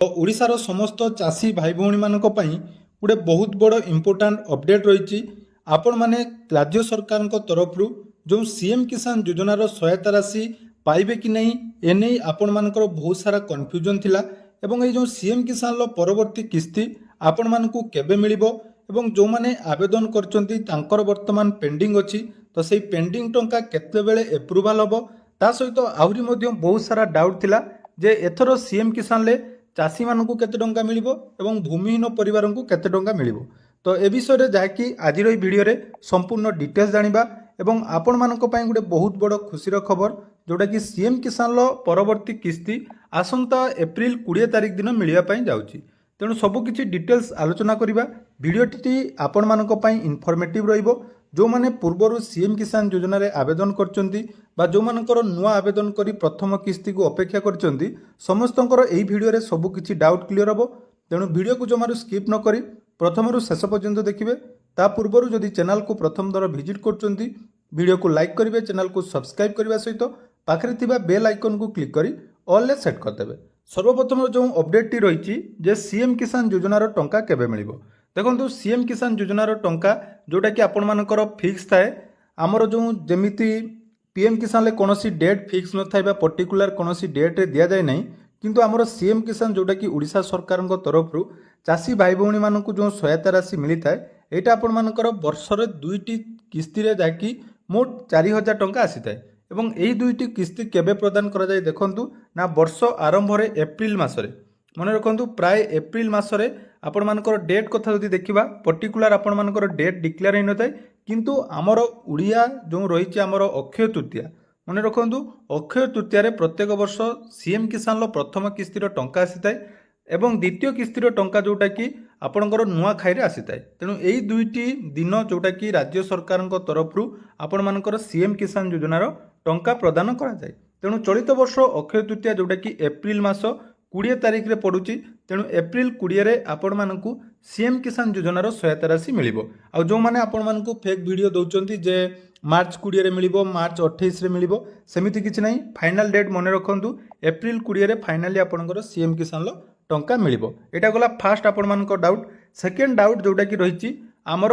तो ओडिशार समस्त चाषी भाई भौणी मानक पई गोटे बहुत बड़ इम्पोर्टाट अपडेट रही। आपण मैंने राज्य सरकार तरफ जो सीएम किसान योजनार सहायता राशि पाइबे कि नहीं एने आपण मानकर बहुत सारा कन्फ्यूजन थिला। एवं ये जो सीएम किसान परवर्ती किस्ती आपण मानकु केबे मिलिबो एवं जो माने आवेदन करचंती तांकर वर्तमान पेंडिंग अछि तो सेही पेंडिंग टंका केते बेले एप्रूवल हबो ता सहित आहुरी मध्य बहुत सारा डाउट थिला जे एथरो सीएम किसान ले चाषी मानकु केते टंका मिलिबो एवं भूमिहीन परिवार को केते टंका मिलिबो। तो ए विषय जहाँकि आज भिडियो रे संपूर्ण डिटेल्स जानिबा एवं आपण मानक पई गोटे बहुत बड़ खुशीर खबर जोटा कि सीएम किसान परवर्ती किस्ती आसंता एप्रिल 20 तारिख दिन मिलिया पई जाउची। तेणु सबकिछि डिटेल्स आलोचना करिबा। भिडियोटी आपण मानक पई इनफॉर्मेटिव रहिबो। जो माने पूर्वरु सीएम किसान योजना रे आवेदन करचंती बा जो मानकर नुआ आवेदन करी प्रथम किस्ती को अपेक्षा करचंती समस्तंकर एही भिडियो रे सबकिछि डाउट क्लियर हबो। तेणु भिडियो को जमारू स्किप न करी प्रथमरु शेष पर्यंत देखिबे। ता पूर्वरु जदि चैनल को प्रथम दर विजिट करचंती वीडियो को लाइक करिवे, चैनल को सब्सक्राइब करबा सहित पाखरे थिबा बेल आइकन को क्लिक करी ऑल ले सेट कर देबे। सर्वप्रथम जो अपडेट टी रही जे सीएम किसान योजनार टंका केबे मिलिबो। देखो सीएम किसान योजनार टंका जोटा कि आपण मानकर फिक्स थाए आमर जो जेमिति पीएम किसान ले कोनोसी डेट फिक्स न थाए बा पर्टिकुलर कोनोसी डेट रे दिया जाय नहीं, किंतु आमर सीएम किसान जोटा कि ओडिशा सरकार तरफ चाषी भाई भौणी मानकु जो सहायता राशि मिली थाए एटा आपण मानकर वर्षरे दुईटी किस्ती रे जाकी मोट 4000 टंका आसी थाए एवं यही दुईटी किस्ती केबे प्रदान करा जाय देखंतु ना वर्ष आरंभ रे एप्रिल मासरे मन रखु प्राय एप्रिल मासरे आपण मानकर डेट कथा जदि देखिबा पर्टिकुलर आपण मानकर डेट डिक्लेयर होई नथाय, किंतु आमर उड़िया जो रही आमर अक्षय तृतीया मन रखु अक्षय तृतीया रे प्रत्येक वर्ष सीएम किसान प्रथम किस्तीर टंका आसी थाए एवं द्वितीय किस्तीर टंका जोटा कि आपणकर नुआ खाई आसी थाए। तेणु यही दुईटी दिन जोटा कि राज्य सरकार तरफ आपण मानकर सीएम किसान योजनार टंका प्रदान करा जाए। तेणु चलित वर्ष अक्षय तृतीया जोटा कि एप्रिल मास 20 तारिख रे पड़ुची। तेणु एप्रिल 20 रे आपण मानकु सीएम किसान योजनार सहायता राशि मिलिबो। आ जो माने आपण मानकु फेक वीडियो दउचंती जे मार्च 20 रे मिलिबो, मार्च 28 रे मिलिबो, सेमिति किछि नाही। फाइनल डेट मन रखंतु एप्रिल 20 रे फाइनली आपणकर सीएम किसान टंका मिलिबो। एटा गला फास्ट आपण मानक डाउट। सेकेंड डाउट जोटा कि रहिछि आमर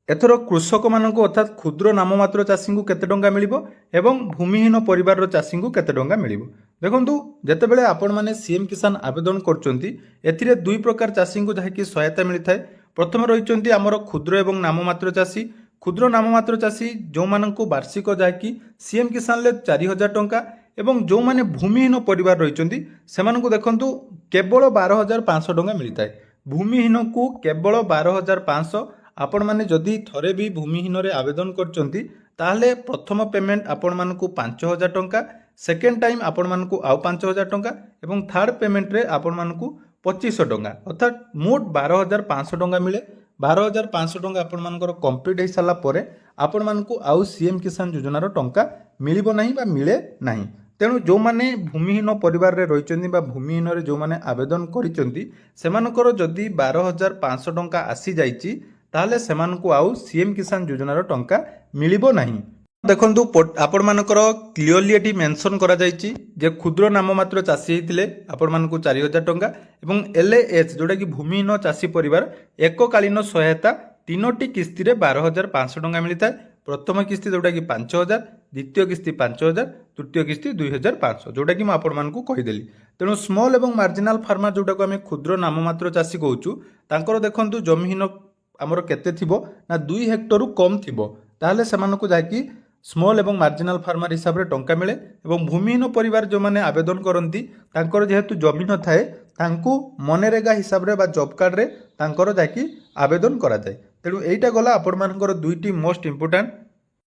एथर कृषक मानक अर्थात क्षुद्र नाममात्र चाषी को केते टंका मिलिबो एवं भूमिहीन परिवार चाषी को केते टंका मिलिबो। देखंतु जेतेबेले आपण माने सीएम किसान आवेदन करचंती एथिरे दुई प्रकार चाषी को जहाँकि सहायता मिली थाए। प्रथम रहिचंती आमर क्षुद्र एवं नाममात्र चाषी। क्षुद्र नाममात्र चाषी जो मानकु वार्षिक जहाँकि सीएम किसान ले 4000 टंका एवं जो माने भूमिहीन परिवार रहिचंती सेमानकु देखंतु केवल 12500 टंका मिली थाए। भूमिहीन को केवल 12500। आपण माने जदि थरे भी भूमिहीन रे आवेदन करचंती ताहले प्रथम पेमेंट आपण मानकु 5000 टंका, सेकेंड टाइम आपण मानकु आउ 5000 टंका एवं थर्ड पेमेंट रे आपण मानकु 2500 टंका अर्थात मोट 12500 टंका मिले। 12500 टंका आपण मानकर कंप्लीट हो सारा परे आपण मानकु आउ सीएम किसान योजनार टंका मिलिबो नाही बा मिले नाही। तेणु जो माने भूमिहीन परिवार रे रहिचंती बा भूमिहीन रे जो माने आवेदन करिचंती सेमानकर जदि 12500 टंका आसी जाईची ताहले सेमानकु आउ सीएम किसान योजनार टंका मिलिबो नाही। देखंतु आपण मानकर क्लियरली एटी मेंशन करा जाईची जे क्षुद्र नाममात्र चाषी हेतिले आपण मानकु 4000 टंका एवं एलएएच जोटा कि भूमिहीन चाषी परिवार एककालीन सहायता तीनोटी किस्ती रे 12500 टंका मिली थाए। प्रथम किस्ती जोटा कि 5000, द्वितीय किस्ती 5000, तृतीय किस्ती 2500 जोटा कि आपण मानकु कहिदेली। तेणु स्मॉल एवं मार्जिनाल फार्मर जोटा को आमे क्षुद्र नाममात्र चाषी कहूचु तांकर देखंतु जमीहीन आमर केते थिबो ना 2 हेक्टर कम थिबो ताहले सेमानकु जाकी स्मॉल एवं मार्जिनाल फार्मर हिसाब रे टंका मिले एवं भूमिहीन परिवार जो माने आवेदन करंती तांकर जेहेतु जमीन थाए तांकु मनरेगा हिसाब रे बा जॉब कार्ड रे तांकर जाकी आवेदन करा जाय। तेणु एइटा गला आपण मानकर दुईटी मोस्ट इंपोर्टेंट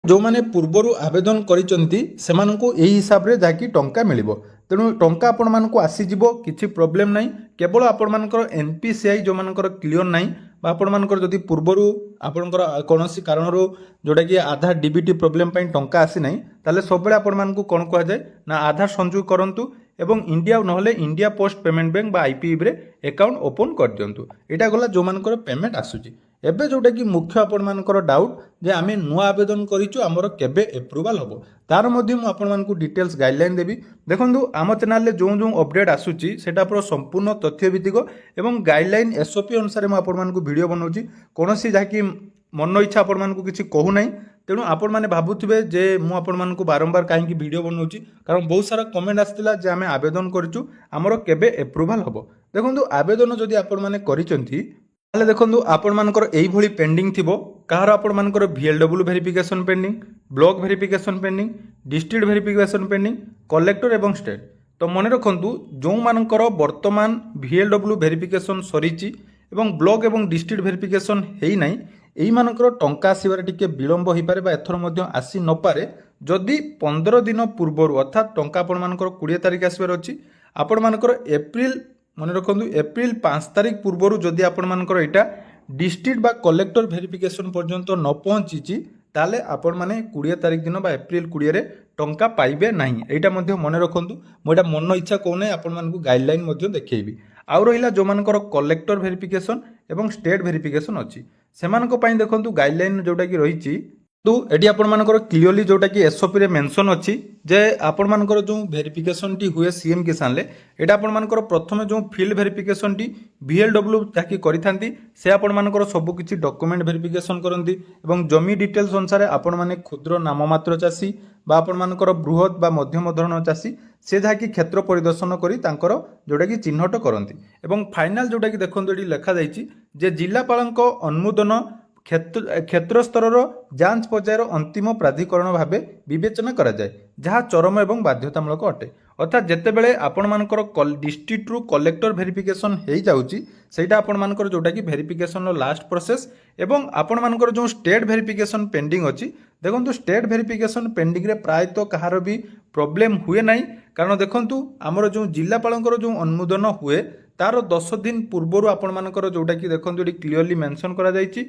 जो माने पूर्वरु आवेदन करिचंती सेमानकु एही हिसाब रे जाकी टंका मिलिबो। तेणु टंका आपण मानकु आसी जिवो, किछि प्रॉब्लम नाही। केवल आपण मानकर एनपीसीआई जो मानकर क्लियर नाही बा आपण मानकर जदि पूर्वरु आपणकर कोनोसी कारणरो जोटा कि आधार डीबीटी प्रॉब्लम पई टंका आसी नाही ताले सबले आपण मानकु कोन कहै जाय ना आधार संयोग करंतु एवं इंडिया नहले इंडिया पोस्ट पेमेंट बैंक बा आईपीएफ रे अकाउंट ओपन कर दियंतु। एटा गला जो मानकर पेमेंट आसुची। एबे जोटा कि मुख्य आपण डाउट जे आमे नुआ आवेदन करिचु हमर केबे एप्रूवल हबो तार मध्ये मु आपण मानकु डिटेल्स गाइडलाइन देबी। देखंतु आम चैनल रे जो जो अपडेट आसुची सेटा पूरा संपूर्ण तथ्य भित्तिक एवं गाइडलाइन एसओपी अनुसार मु आपण मानकु वीडियो बनौची कोनोसी जाकी मन इच्छा आपण मानकु किछि कहू नै। तेणु आपण माने भाबुथिबे जे मु आपण मानकु बारंबार काहेकि वीडियो बनौची कारण बहुत सारा कमेंट आस्तिला जे आमे आवेदन करिचु हमर केबे एप्रूवल हबो। देखंतु आवेदन जदि आपण माने करिचंती ताले देखंतु आपण मानकर एई भली पेंडिंग थिबो कहार आपण मानकर VLW verification pending, block verification pending, district verification pending, collector एवं स्टेट। तो मन रखंतु जो मानकर वर्तमान VLW वेरिफिकेशन सरीची एवं ब्लॉक एवं डिस्ट्रिक्ट वेरिफिकेशन हेई नै एई मानकर टंका आसीबार टिके विलंब होई पारे बा एथर मध्ये आसी न पारे जदि 15 दिन पूर्व अर्थात टंका आपण मानकर 20 तारिख आसीबार अछि आपण मानकर एप्रिल मन रखु एप्रिल 5 तारिख पूर्व जदि आपण मानकर एटा डिस्ट्रिक्ट बा कलेक्टर वेरिफिकेशन पर्यंत न पहुँची ताले आपण माने 20 तारिख दिन बा एप्रिल 20 रे टंका पाइबे नाही। एटा मध्ये मन रखंतु मोटा मन इच्छा कोने आपण मानकु गाइडलाइन मध्ये देखैबी। आउ रहिला जो मानकर कलेक्टर वेरिफिकेशन एवं स्टेट वेरिफिकेशन अछि सेमानको पई देखंतु गाइडलाइन जोटा कि रहिची तो एटी आपण मानकर क्लियरली जोटा कि एसओपी रे मेंशन अछि जे आपण मानकर जो वेरिफिकेशन टी हुए सीएम किसान ले एटा आपण मानकर प्रथमे जो फील्ड वेरिफिकेशन टी VLW ताकि करिथांती से आपण मानकर सब किछि डॉक्यूमेंट वेरिफिकेशन करंती एवं जमी डिटेल्स अनुसार आपण माने क्षुद्र नाममात्र चासी बा आपण मानकर बृहत बा मध्यम धरण चासी से जाकि क्षेत्र परिदर्शन करी तांकर जोटा कि चिन्हट करंती एवं फाइनल जोटा कि देखंतु एटी लेखा जाईची जे जिल्लापालक अनुमोदन क्षेत्र स्तर जांच पर्यायर अंतिम प्राधिकरण भाव विवेचना करा जाए जहाँ चरम एवं बाध्यतामूलक अटे। अर्थात जिते बड़े आपण मानकर डिस्ट्रिक्ट रु कलेक्टर वेरिफिकेशन हो जाउची सेटा आपण मानकर जोटा कि वेरिफिकेशन लास्ट प्रोसेस एवं आपण मानकर जो स्टेट वेरिफिकेशन पेंडिंग अछि देखंतु स्टेट वेरिफिकेशन पेंडिंग रे प्रायतः कहार भी प्रॉब्लम हुए नाही कारण देखंतु हमर जो जिल्लापालकर जो अनुमोदन हुए तार 10 दिन पूर्व आपण मानकर जोटा कि देखंतु एटी क्लियरली मेंशन करा जाईची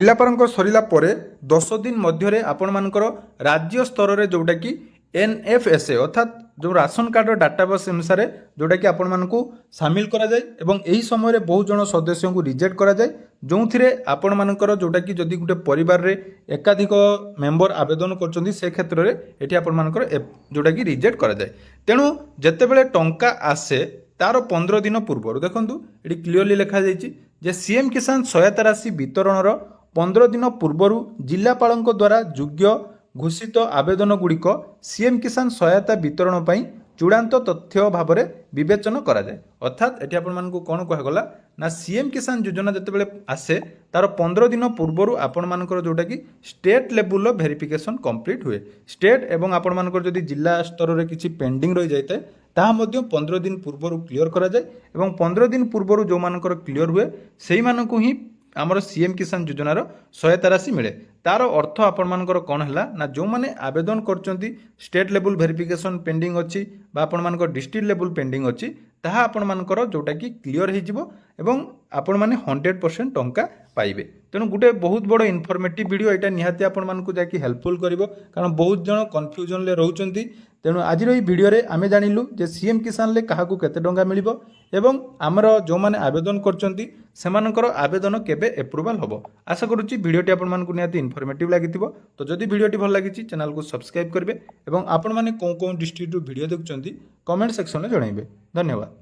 जिल्लापाल सरिला परे 10 दिन मध्य आपण मानकर राज्य स्तर रे जोटा कि NFSA अर्थात जो राशन कार्ड डाटाबेस अनुसार जोटा कि आपण मानकु शामिल करा जाय एवं एही समय रे बहुत जण सदस्यों को रिजेक्ट करा जाय जोंथिरे आपण मानकर जोटा कि जदि गुटे परिवार रे एकाधिक मेंबर आवेदन करचंदी से क्षेत्र रे एठी आपण मानकर जोटा कि रिजेक्ट करा जाय। तेणु जेते बेले टंका आसे तार 15 दिन पूर्व देखंतु एठी क्लियरली लिखा जायछि जे सीएम किसान सहायता राशि वितरण रो 15 दिन पूर्व जिल्लापालक द्वारा योग्य घोषित आवेदन गुड़िक सीएम किसान सहायता वितरण पर चूड़ांत तथ्य भाव में विवेचन करा जाए। अर्थात एटी आपण मानकु कोन कहगला ना सीएम किसान योजना जते आसे तार 15 दिन पूर्व आपण मानकर जोटा कि स्टेट लेवल वेरिफिकेशन कंप्लीट हुए स्टेट एवं आपण मानकर जदि जिला स्तर रे किछि पेंडिंग रही जाए ताहा मध्य 15 दिन पूर्व क्लियर करा जाए एवं 15 दिन पूर्व जो मानकर क्लियर हुए सेही मानकु ही आमर सीएम किसान योजनार सहायता राशि मिले तार अर्थ आपण मानकर कौन है ना जो मैंने आवेदन करचंती स्टेट लेवल वेरिफिकेशन पेंडिंग अच्छी बा आपण मानकर डिस्ट्रिक्ट लेवल पेंडिंग अच्छी ताहा आपण मानकर जोटा कि क्लियर हो जिवो एवं आपण माने 100% टंका पाइबे। तेणु गोटे बहुत बड़ इनफॉर्मेटिव वीडियो एटा निहाती आपण मानकु जाकि हेल्पफुल करिवो कारण बहुत जण कन्फ्यूजन ले रहउचंती। तेणु आज रो वीडियो रे आमे जानिलु जे सीएम किसान ले काहाकू केते टंका मिलिबो एवं आमर जो माने आवेदन करचंती सेमानकर आवेदन केबे एप्रूवल हबो। आशा करूची वीडियोटी आपण मानकु निहाती इनफॉर्मेटिव लागिथिबो। तो जदि वीडियोटी भल लागिची चैनल को सब्सक्राइब करबे एवं आपण माने कोन कोन डिस्ट्रिक्ट वीडियो देखुचंती कमेंट सेक्शन में जणाइबे। धन्यवाद।